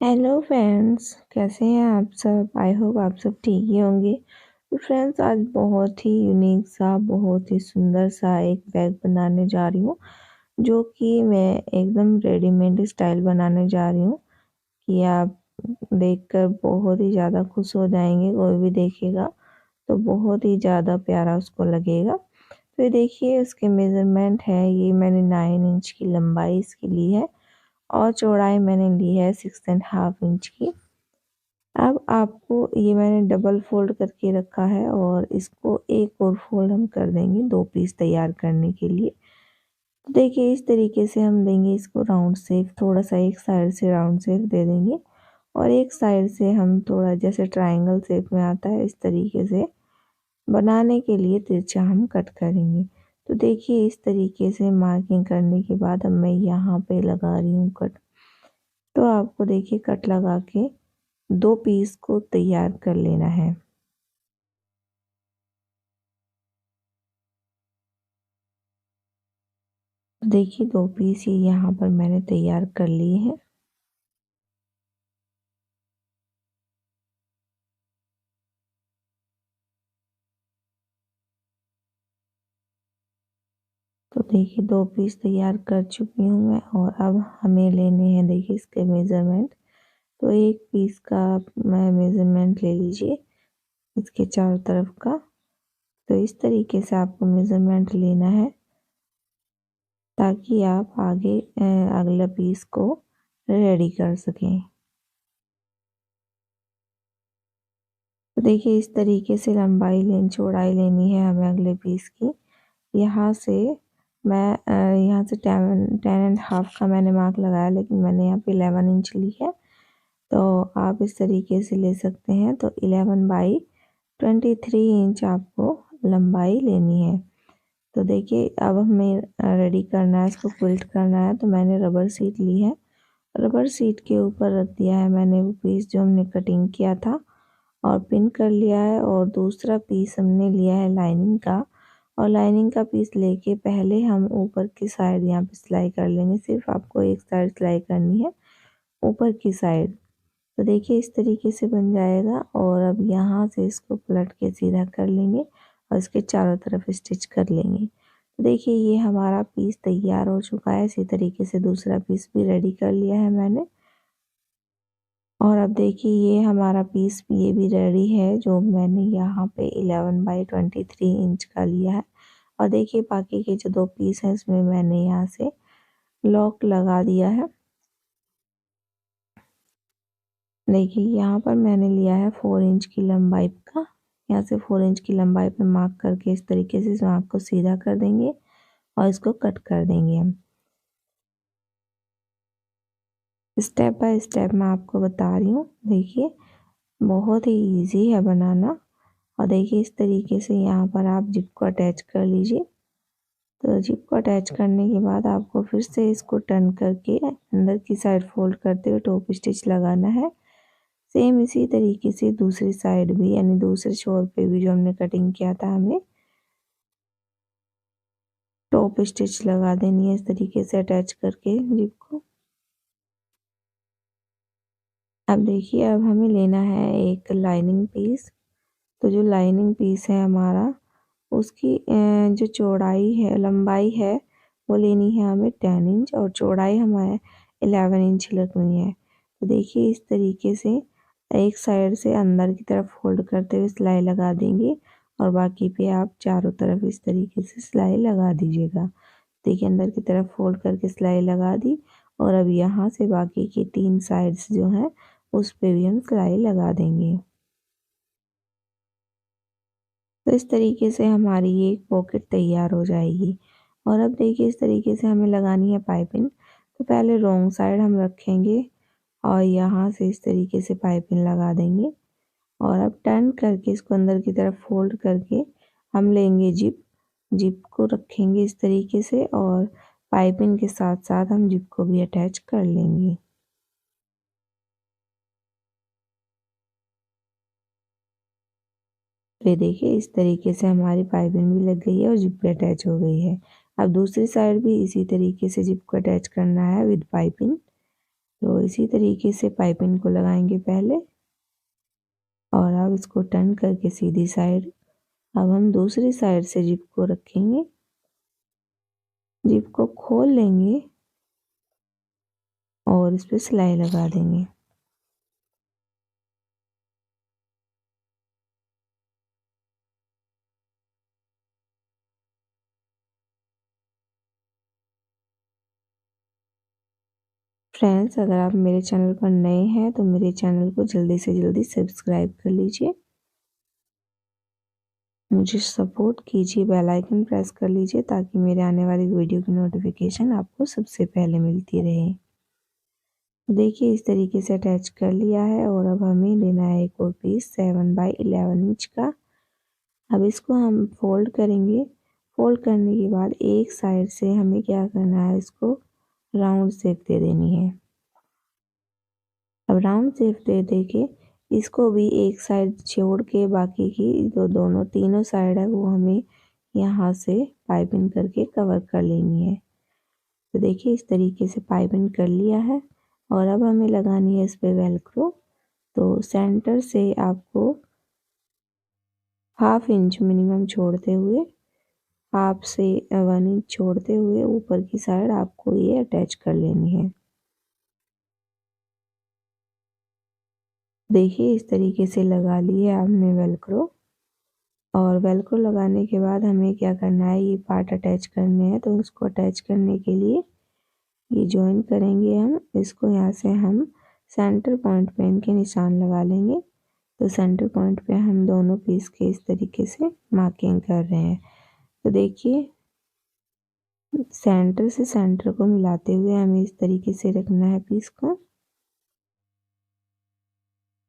Hello friends, कैसे हैं आप सब। आई होप आप सब ठीक ही होंगे। तो फ्रेंड्स, आज बहुत ही यूनिक सा, बहुत ही सुंदर सा एक बैग बनाने जा रही हूँ, जो कि मैं एकदम रेडीमेड स्टाइल बनाने जा रही हूँ कि आप देखकर बहुत ही ज़्यादा खुश हो जाएंगे। कोई भी देखेगा तो बहुत ही ज़्यादा प्यारा उसको लगेगा। तो ये देखिए, इसके मेज़रमेंट है, ये मैंने 9 इंच की लंबाई इसकी ली है और चौड़ाई मैंने ली है 6.5 इंच की। अब आपको ये मैंने डबल फोल्ड करके रखा है और इसको एक और फोल्ड हम कर देंगे 2 पीस तैयार करने के लिए। तो देखिए, इस तरीके से हम देंगे इसको राउंड शेप, थोड़ा सा एक साइड से राउंड शेप दे देंगे और एक साइड से हम थोड़ा जैसे ट्रायंगल शेप में आता है इस तरीके से बनाने के लिए तिरछा हम कट करेंगे। तो देखिए, इस तरीके से मार्किंग करने के बाद अब मैं यहाँ पे लगा रही हूँ कट। तो आपको देखिए, कट लगा के 2 पीस को तैयार कर लेना है। देखिए, 2 पीस ही यहाँ पर मैंने तैयार कर लिए हैं। तो देखिए, 2 पीस तैयार कर चुकी हूँ मैं और अब हमें लेने हैं, देखिए इसके मेज़रमेंट। तो एक पीस का मैं मेज़रमेंट ले लीजिए, इसके चारों तरफ का। तो इस तरीके से आपको मेज़रमेंट लेना है ताकि आप आगे अगला पीस को रेडी कर सकें। तो देखिए, इस तरीके से चौड़ाई लेनी है हमें अगले पीस की। यहाँ से मैं यहाँ से 10.5 का मैंने मार्क लगाया, लेकिन मैंने यहाँ पे 11 इंच ली है। तो आप इस तरीके से ले सकते हैं। तो 11/23 इंच आपको लंबाई लेनी है। तो देखिए, अब हमें रेडी करना है, इसको क्विल्ट करना है। तो मैंने रबर शीट ली है, रबर शीट के ऊपर रख दिया है मैंने वो पीस जो हमने कटिंग किया था और पिन कर लिया है। और दूसरा पीस हमने लिया है लाइनिंग का, और लाइनिंग का पीस लेके पहले हम ऊपर की साइड यहाँ पे सिलाई कर लेंगे। सिर्फ आपको एक साइड सिलाई करनी है, ऊपर की साइड। तो देखिए, इस तरीके से बन जाएगा। और अब यहाँ से इसको पलट के सीधा कर लेंगे और इसके चारों तरफ स्टिच कर लेंगे। तो देखिए, ये हमारा पीस तैयार हो चुका है। इसी तरीके से दूसरा पीस भी रेडी कर लिया है मैंने। और अब देखिए, ये हमारा पीस ये भी रेडी है, जो मैंने यहाँ पे 11/23 इंच का लिया है। और देखिए, बाकी के जो 2 पीस हैं इसमें मैंने यहाँ से लॉक लगा दिया है। देखिए, यहाँ पर मैंने लिया है 4 इंच की लंबाई का। यहाँ से 4 इंच की लंबाई पे मार्क करके इस तरीके से इस मार्क को सीधा कर देंगे और इसको कट कर देंगे हम। स्टेप बाय स्टेप मैं आपको बता रही हूँ। देखिए, बहुत ही इजी है बनाना। और देखिए, इस तरीके से यहाँ पर आप जिप को अटैच कर लीजिए। तो जिप को अटैच करने के बाद आपको फिर से इसको टर्न करके अंदर की साइड फोल्ड करते हुए टॉप स्टिच लगाना है। सेम इसी तरीके से दूसरी साइड भी, यानी दूसरे छोर पे भी जो हमने कटिंग किया था, हमें टॉप स्टिच लगा देनी है इस तरीके से अटैच करके जिप को। अब देखिए, अब हमें लेना है एक लाइनिंग पीस। तो जो लाइनिंग पीस है हमारा, उसकी जो चौड़ाई है, लंबाई है, वो लेनी है हमें 10 इंच और चौड़ाई हमारे 11 इंच लगनी है। तो देखिए, इस तरीके से एक साइड से अंदर की तरफ फोल्ड करते हुए सिलाई लगा देंगे और बाकी पे आप चारों तरफ इस तरीके से सिलाई लगा दीजिएगा। देखिए, अंदर की तरफ फोल्ड करके सिलाई लगा दी और अब यहाँ से बाकी की 3 साइड्स जो हैं उस पे भी हम सिलाई लगा देंगे। तो इस तरीके से हमारी ये एक पॉकेट तैयार हो जाएगी। और अब देखिए, इस तरीके से हमें लगानी है पाइपिंग। तो पहले रॉन्ग साइड हम रखेंगे और यहाँ से इस तरीके से पाइपिंग लगा देंगे और अब टर्न करके इसको अंदर की तरफ फोल्ड करके हम लेंगे जिप। जिप को रखेंगे इस तरीके से और पाइपिंग के साथ साथ हम जिप को भी अटैच कर लेंगे। तो ये देखिए, इस तरीके से हमारी पाइपिंग भी लग गई है और जिप भी अटैच हो गई है। अब दूसरी साइड भी इसी तरीके से जिप को अटैच करना है विद पाइपिंग। तो इसी तरीके से पाइपिंग को लगाएंगे पहले, और अब इसको टर्न करके सीधी साइड, अब हम दूसरी साइड से जिप को रखेंगे, जिप को खोल लेंगे और इस पर सिलाई लगा देंगे। फ्रेंड्स, अगर आप मेरे चैनल पर नए हैं तो मेरे चैनल को जल्दी से जल्दी सब्सक्राइब कर लीजिए, मुझे सपोर्ट कीजिए, बेल आइकन प्रेस कर लीजिए ताकि मेरे आने वाली वीडियो की नोटिफिकेशन आपको सबसे पहले मिलती रहे। देखिए इस तरीके से अटैच कर लिया है, और अब हमें लेना है एक और पीस 7x11 इंच का। अब इसको हम फोल्ड करेंगे। फोल्ड करने के बाद एक साइड से हमें क्या करना है, इसको राउंड शेप दे देनी है। अब राउंड शेप दे के इसको भी एक साइड छोड़ के बाकी की दोनों तीनों साइड है वो हमें यहाँ से पाइपिंग करके कवर कर लेनी है। तो देखिए इस तरीके से पाइपिंग कर लिया है, और अब हमें लगानी है इस पे वेलक्रो। तो सेंटर से आपको 1/2 इंच मिनिमम छोड़ते हुए, हाफ से 1 इंच छोड़ते हुए ऊपर की साइड आपको ये अटैच कर लेनी है। देखिए इस तरीके से लगा ली है आपने वेलक्रो, और वेलक्रो लगाने के बाद हमें क्या करना है, ये पार्ट अटैच करने हैं। तो उसको अटैच करने के लिए ये जॉइन करेंगे हम इसको, यहाँ से हम सेंटर पॉइंट पे इनके निशान लगा लेंगे। तो सेंटर पॉइंट पे हम दोनों पीस के इस तरीके से मार्किंग कर रहे हैं। तो देखिए सेंटर से सेंटर को मिलाते हुए हमें इस तरीके से रखना है पीस को,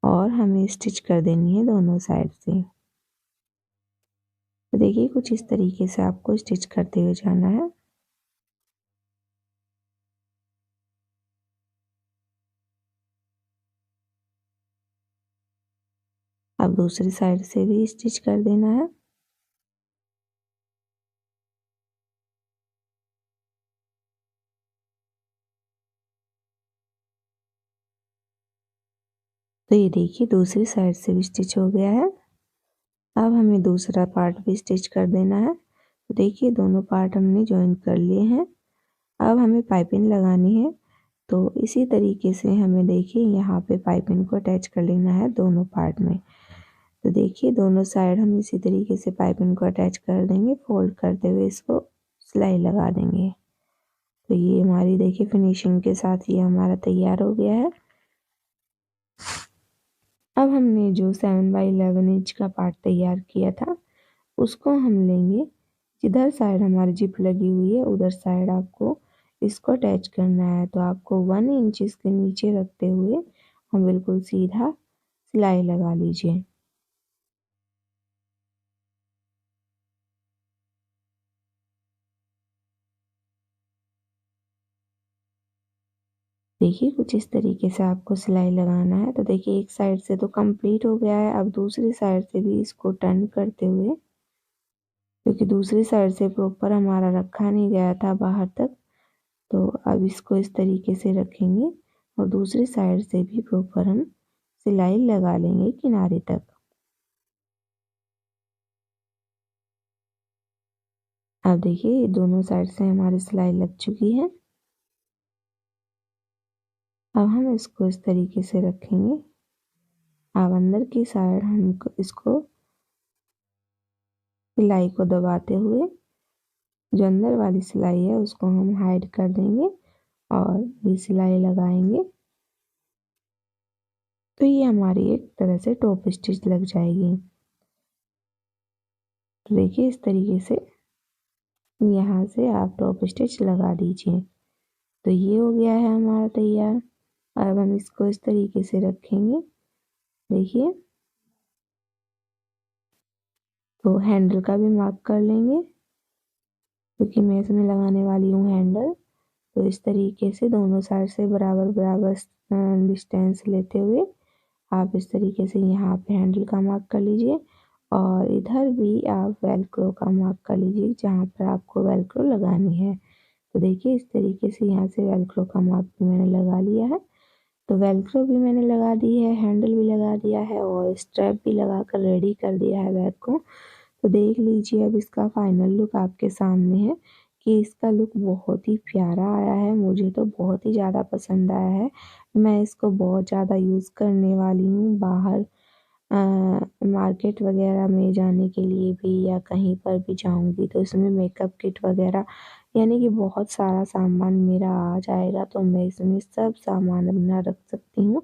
और हमें स्टिच कर देनी है दोनों साइड से। तो देखिए कुछ इस तरीके से आपको स्टिच करते हुए जाना है। अब दूसरी साइड से भी स्टिच कर देना है। तो ये देखिए दूसरी साइड से भी स्टिच हो गया है। अब हमें दूसरा पार्ट भी स्टिच कर देना है। तो देखिए दोनों पार्ट हमने ज्वाइन कर लिए हैं। अब हमें पाइपिंग लगानी है। तो इसी तरीके से हमें देखिए यहाँ पे पाइपिंग को अटैच कर लेना है दोनों पार्ट में। तो देखिए दोनों साइड हम इसी तरीके से पाइपिंग को अटैच कर देंगे, फोल्ड करते हुए इसको सिलाई लगा देंगे। तो ये हमारी देखिए फिनिशिंग के साथ ये हमारा तैयार हो गया है। अब हमने जो 7x11 इंच का पार्ट तैयार किया था उसको हम लेंगे, जिधर साइड हमारी जिप लगी हुई है उधर साइड आपको इसको अटैच करना है। तो आपको 1 इंच इसके नीचे रखते हुए हम बिल्कुल सीधा सिलाई लगा लीजिए। देखिए कुछ इस तरीके से आपको सिलाई लगाना है। तो देखिए एक साइड से तो कंप्लीट हो गया है, अब दूसरी साइड से भी इसको टर्न करते हुए, क्योंकि दूसरी साइड से प्रॉपर हमारा रखा नहीं गया था बाहर तक, तो अब इसको इस तरीके से रखेंगे और दूसरी साइड से भी प्रॉपर हम सिलाई लगा लेंगे किनारे तक। अब देखिए दोनों साइड से हमारी सिलाई लग चुकी है। अब हम इसको इस तरीके से रखेंगे। अब अंदर की साइड हम इसको सिलाई को दबाते हुए जो अंदर वाली सिलाई है उसको हम हाइड कर देंगे और ये सिलाई लगाएंगे। तो ये हमारी एक तरह से टॉप स्टिच लग जाएगी। तो देखिए इस तरीके से यहाँ से आप टॉप स्टिच लगा दीजिए। तो ये हो गया है हमारा तैयार। अब हम इसको इस तरीके से रखेंगे। देखिए तो हैंडल का भी मार्क कर लेंगे, क्योंकि मैं इसमें लगाने वाली हूँ हैंडल। तो इस तरीके से दोनों साइड से बराबर बराबर डिस्टेंस लेते हुए आप इस तरीके से यहाँ पे हैंडल का मार्क कर लीजिए, और इधर भी आप वेलक्रो का मार्क कर लीजिए जहाँ पर आपको वेलक्रो लगानी है। तो देखिए इस तरीके से यहाँ से वेलक्रो का मार्क भी मैंने लगा लिया है। तो वेलक्रो भी मैंने लगा दी है, हैंडल भी लगा दिया है और स्ट्रैप भी लगा कर रेडी कर दिया है बैग को। तो देख लीजिए अब इसका फाइनल लुक आपके सामने है कि इसका लुक बहुत ही प्यारा आया है। मुझे तो बहुत ही ज़्यादा पसंद आया है। मैं इसको बहुत ज़्यादा यूज़ करने वाली हूँ बाहर मार्केट वगैरह में जाने के लिए भी या कहीं पर भी जाऊँगी तो इसमें मेकअप किट वगैरह यानी कि बहुत सारा सामान मेरा आ जाएगा, तो मैं इसमें सब सामान अपना रख सकती हूँ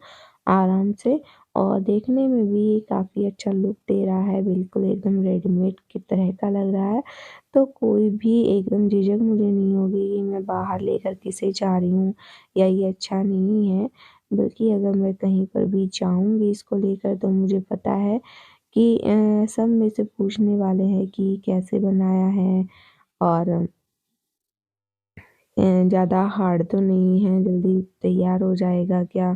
आराम से और देखने में भी ये काफ़ी अच्छा लुक दे रहा है, बिल्कुल एकदम रेडीमेड की तरह का लग रहा है। तो कोई भी एकदम झिझक मुझे नहीं होगी कि मैं बाहर लेकर किसे जा रही हूँ या ये अच्छा नहीं है। बल्कि अगर मैं कहीं पर भी जाऊँगी इसको लेकर तो मुझे पता है कि सब मेरे से पूछने वाले हैं कि कैसे बनाया है और ज़्यादा हार्ड तो नहीं है, जल्दी तैयार हो जाएगा क्या?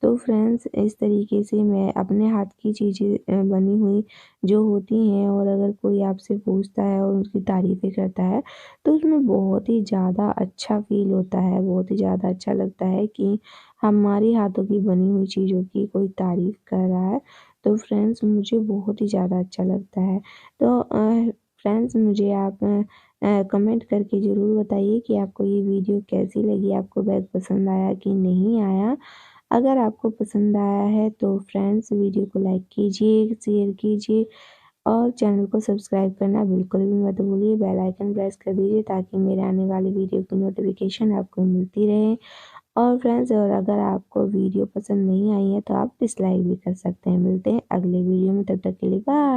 तो फ्रेंड्स इस तरीके से मैं अपने हाथ की चीज़ें बनी हुई जो होती हैं और अगर कोई आपसे पूछता है और उसकी तारीफ़ें करता है, तो उसमें बहुत ही ज़्यादा अच्छा फ़ील होता है, बहुत ही ज़्यादा अच्छा लगता है कि हमारे हाथों की बनी हुई चीज़ों की कोई तारीफ़ कर रहा है। तो फ्रेंड्स मुझे बहुत ही ज़्यादा अच्छा लगता है। तो फ्रेंड्स मुझे आप कमेंट करके ज़रूर बताइए कि आपको ये वीडियो कैसी लगी, आपको बैग पसंद आया कि नहीं आया? अगर आपको पसंद आया है तो फ्रेंड्स वीडियो को लाइक कीजिए, शेयर कीजिए और चैनल को सब्सक्राइब करना बिल्कुल भी मत भूलिए। बेल आइकन प्रेस कर दीजिए ताकि मेरे आने वाली वीडियो की नोटिफ़िकेशन आपको मिलती रहे। और फ्रेंड्स और अगर आपको वीडियो पसंद नहीं आई है तो आप डिसलाइक भी कर सकते हैं। मिलते हैं अगले वीडियो में, तब तक के लिए बाय।